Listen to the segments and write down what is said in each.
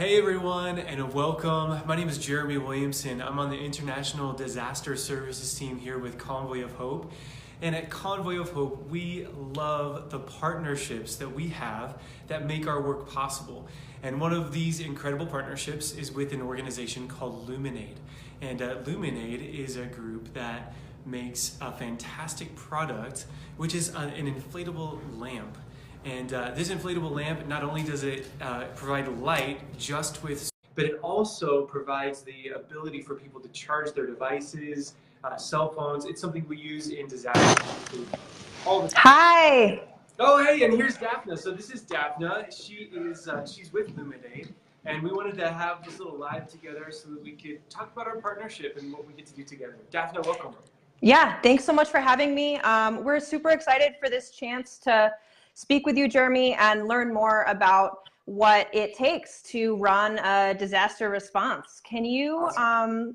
Hey everyone, and welcome. My name is Jeremy Williamson. I'm on the International Disaster Services team here with Convoy of Hope. And at Convoy of Hope, we love the partnerships that we have that make our work possible. And one of these incredible partnerships is with an organization called LuminAID. And LuminAID is a group that makes a fantastic product, which is an inflatable lamp. And this inflatable lamp, not only does it provide light just with, but it also provides the ability for people to charge their devices, cell phones. It's something we use in disaster all the time. Hi. Oh, hey, and here's Daphna. So this is Daphna. She's with LuminAID, and we wanted to have this little live together so that we could talk about our partnership and what we get to do together. Daphna, welcome. Yeah, thanks so much for having me. We're super excited for this chance to speak with you, Jeremy, and learn more about what it takes to run a disaster response. Can you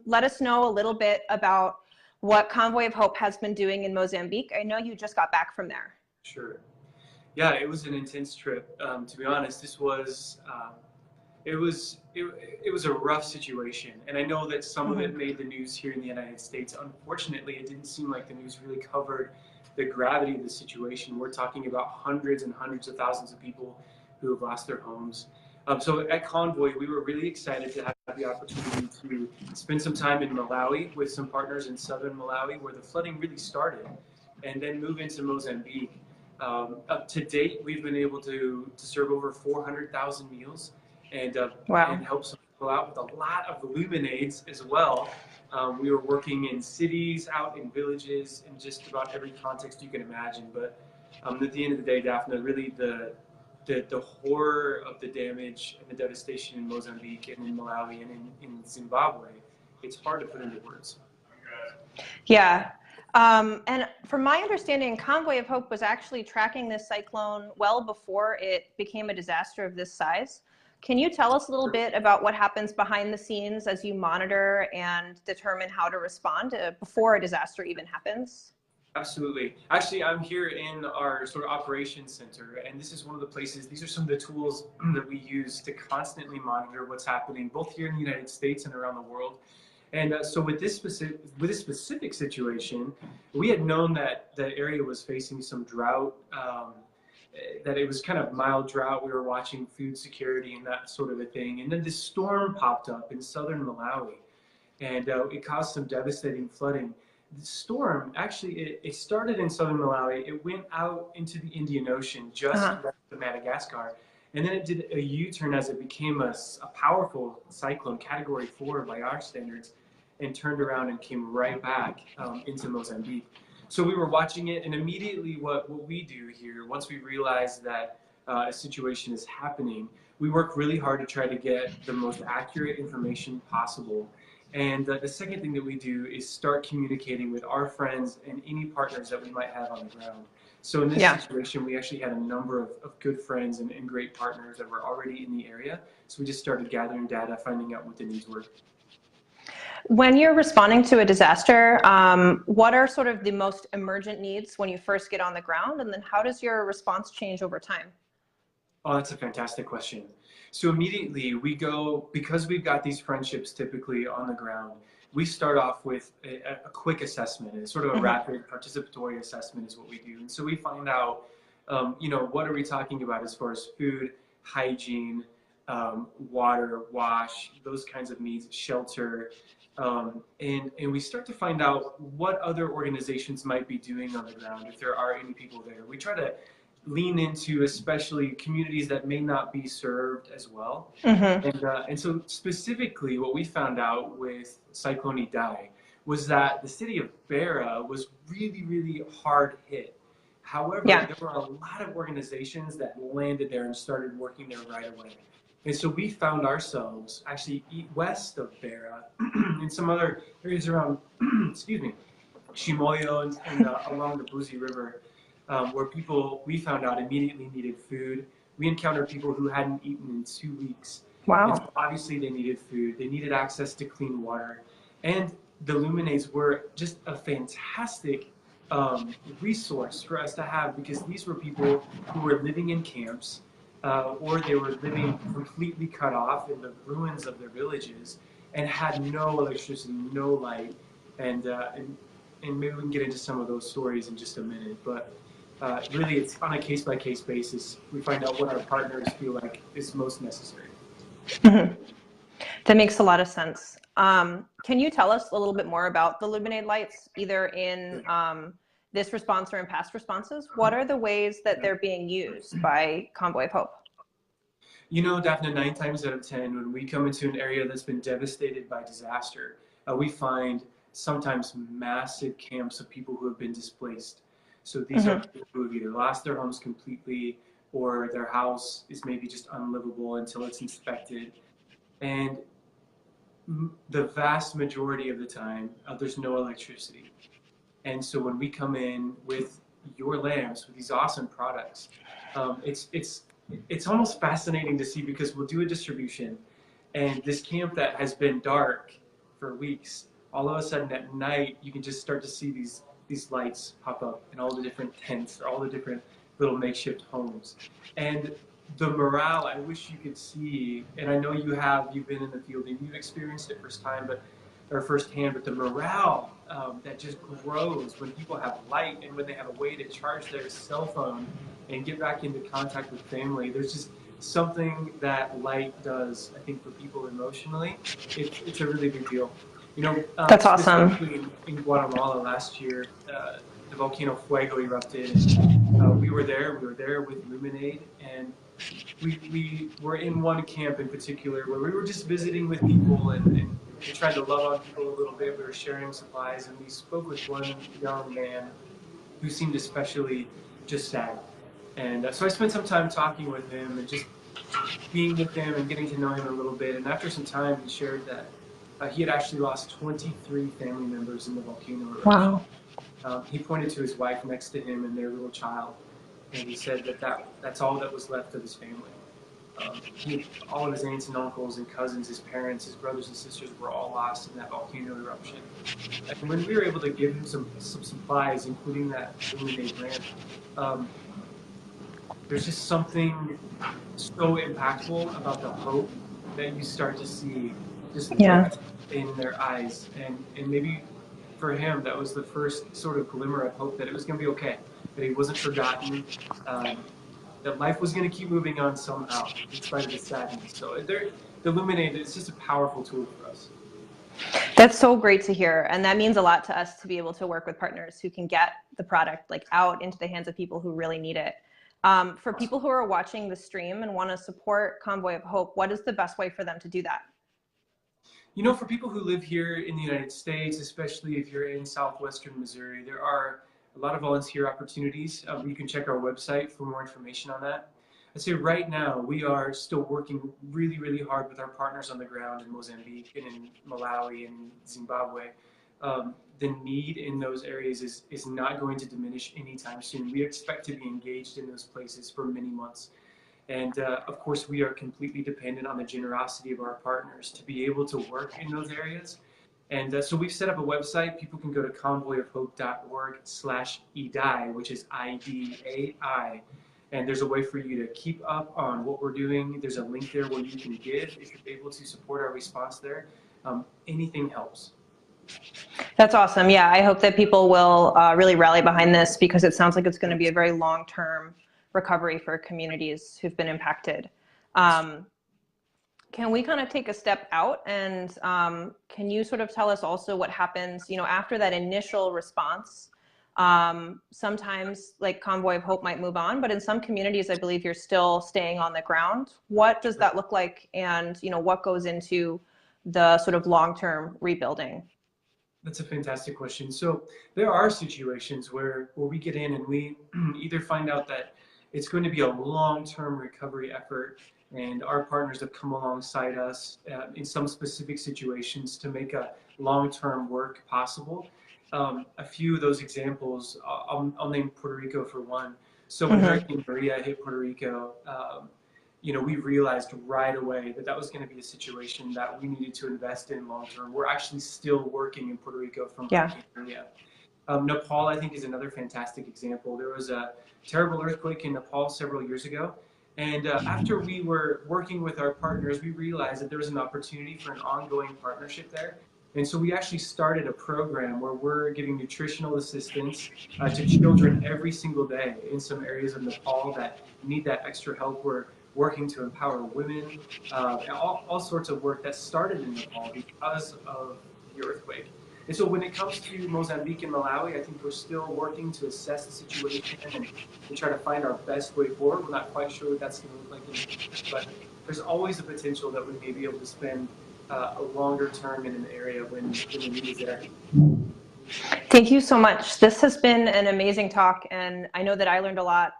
let us know a little bit about what Convoy of Hope has been doing in Mozambique? I know you just got back from there. Sure. Yeah, it was an intense trip. To be honest, this was it was a rough situation, and I know that some of it made the news here in the United States. Unfortunately, it didn't seem like the news really covered the gravity of the situation. We're talking about hundreds and hundreds of thousands of people who have lost their homes. So at Convoy, we were really excited to have the opportunity to spend some time in Malawi with some partners in southern Malawi, where the flooding really started, and then move into Mozambique. Up to date, we've been able to serve over 400,000 meals and help some people out with a lot of LuminAIDs as well. We were working in cities, out in villages, in just about every context you can imagine. But at the end of the day, Daphna, really the horror of the damage and the devastation in Mozambique and in Malawi and in Zimbabwe, it's hard to put into words. Yeah. And from my understanding, Convoy of Hope was actually tracking this cyclone well before it became a disaster of this size. Can you tell us a little bit about what happens behind the scenes as you monitor and determine how to respond before a disaster even happens? Absolutely. Actually, I'm here in our sort of operations center, and this is one of the places, these are some of the tools that we use to constantly monitor what's happening both here in the United States and around the world. And so with this specific situation, we had known that the area was facing some drought, that it was kind of mild drought. We were watching food security and that sort of a thing. And then this storm popped up in southern Malawi, and it caused some devastating flooding. The storm, actually, it started in southern Malawi. It went out into the Indian Ocean, just west of Madagascar. And then it did a U-turn as it became a powerful cyclone, Category 4 by our standards, and turned around and came right back into Mozambique. So we were watching it, and immediately what we do here, once we realize that a situation is happening, we work really hard to try to get the most accurate information possible. And the second thing that we do is start communicating with our friends and any partners that we might have on the ground. So in this situation, we actually had a number of good friends and great partners that were already in the area. So we just started gathering data, finding out what the needs were. When you're responding to a disaster, what are sort of the most emergent needs when you first get on the ground? And then how does your response change over time? Oh, that's a fantastic question. So immediately we go, because we've got these friendships typically on the ground, we start off with a quick assessment. It's sort of a rapid participatory assessment is what we do. And so we find out, what are we talking about as far as food, hygiene, water, wash, those kinds of needs, shelter. And we start to find out what other organizations might be doing on the ground, if there are any people there. We try to lean into especially communities that may not be served as well. And so specifically what we found out with Cyclone Idai was that the city of Beira was really, really hard hit. However, there were a lot of organizations that landed there and started working there right away. And so we found ourselves actually west of Beira in some other areas around, Chimoio and along the Buzi River, where people, we found out, immediately needed food. We encountered people who hadn't eaten in 2 weeks. Wow. And so obviously they needed food, they needed access to clean water. And the LuminAIDs were just a fantastic resource for us to have, because these were people who were living in camps. or they were living completely cut off in the ruins of their villages and had no electricity, no light, and maybe we can get into some of those stories in just a minute. But really, it's on a case-by-case basis. We find out what our partners feel like is most necessary. Mm-hmm. That makes a lot of sense. Can you tell us a little bit more about the LuminAID lights, either in this response or in past responses? What are the ways that they're being used by Convoy of Hope? You know, Daphne, 9 times out of 10, when we come into an area that's been devastated by disaster, we find sometimes massive camps of people who have been displaced. So these are people who have either lost their homes completely, or their house is maybe just unlivable until it's inspected. And the vast majority of the time, there's no electricity. And so when we come in with your lamps, with these awesome products, it's almost fascinating to see, because we'll do a distribution, and this camp that has been dark for weeks, all of a sudden at night you can just start to see these lights pop up in all the different tents, or all the different little makeshift homes. And the morale, I wish you could see, and I know you've been in the field and you've experienced it firsthand, but the morale that just grows when people have light, and when they have a way to charge their cell phone and get back into contact with family. There's just something that light does, I think, for people emotionally. It's a really big deal. You know, that's awesome. In Guatemala last year, the volcano Fuego erupted, and we were there with LuminAID, and we were in one camp in particular where we were just visiting with people, and we tried to love on people a little bit. We were sharing supplies, and we spoke with one young man who seemed especially just sad. And so I spent some time talking with him and just being with him and getting to know him a little bit. And after some time, he shared that he had actually lost 23 family members in the volcano eruption. Wow. He pointed to his wife next to him and their little child, and he said that's all that was left of his family. All of his aunts and uncles and cousins, his parents, his brothers and sisters were all lost in that volcano eruption. And when we were able to give him some supplies, including that LuminAID lamp, there's just something so impactful about the hope that you start to see just in their eyes. And maybe for him, that was the first sort of glimmer of hope that it was going to be okay, that he wasn't forgotten, that life was going to keep moving on somehow, in spite of the sadness. So the LuminAID is just a powerful tool for us. That's so great to hear. And that means a lot to us to be able to work with partners who can get the product out into the hands of people who really need it. For people who are watching the stream and want to support Convoy of Hope, what is the best way for them to do that? You know, for people who live here in the United States, especially if you're in southwestern Missouri, there are a lot of volunteer opportunities. You can check our website for more information on that. I'd say right now we are still working really, really hard with our partners on the ground in Mozambique and in Malawi and Zimbabwe. The need in those areas is not going to diminish anytime soon. We expect to be engaged in those places for many months. And of course, we are completely dependent on the generosity of our partners to be able to work in those areas. And so we've set up a website. People can go to convoyofhope.org/Idai, which is IDAI. And there's a way for you to keep up on what we're doing. There's a link there where you can give if you're able to support our response there. Anything helps. That's awesome. Yeah, I hope that people will really rally behind this, because it sounds like it's going to be a very long-term recovery for communities who've been impacted. Can we kind of take a step out, and can you sort of tell us also what happens, after that initial response? Sometimes Convoy of Hope might move on, but in some communities, I believe you're still staying on the ground. What does that look like? And, what goes into the sort of long-term rebuilding? That's a fantastic question. So there are situations where we get in and we either find out that it's going to be a long-term recovery effort, and our partners have come alongside us in some specific situations to make a long-term work possible. A few of those examples, I'll name Puerto Rico for one. So when Hurricane Maria hit Puerto Rico, we realized right away that was going to be a situation that we needed to invest in long-term. We're actually still working in Puerto Rico from Hurricane Maria. Nepal, I think, is another fantastic example. There was a terrible earthquake in Nepal several years ago, And after we were working with our partners, we realized that there was an opportunity for an ongoing partnership there. And so we actually started a program where we're giving nutritional assistance to children every single day in some areas of Nepal that need that extra help. We're working to empower women, and all sorts of work that started in Nepal because of the earthquake. And so when it comes to Mozambique and Malawi, I think we're still working to assess the situation and try to find our best way forward. We're not quite sure what that's going to look like in the future, but there's always a potential that we may be able to spend a longer term in an area when the need is there. Thank you so much. This has been an amazing talk, and I know that I learned a lot.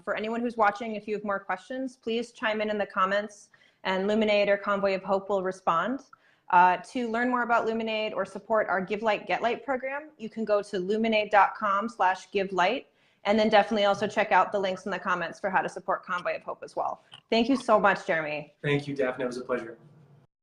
For anyone who's watching, if you have more questions, please chime in the comments, and LuminAID or Convoy of Hope will respond. To learn more about LuminAID or support our Give Light, Get Light program, you can go to luminaid.com/givelight, and then definitely also check out the links in the comments for how to support Convoy of Hope as well. Thank you so much, Jeremy. Thank you, Daphne. It was a pleasure.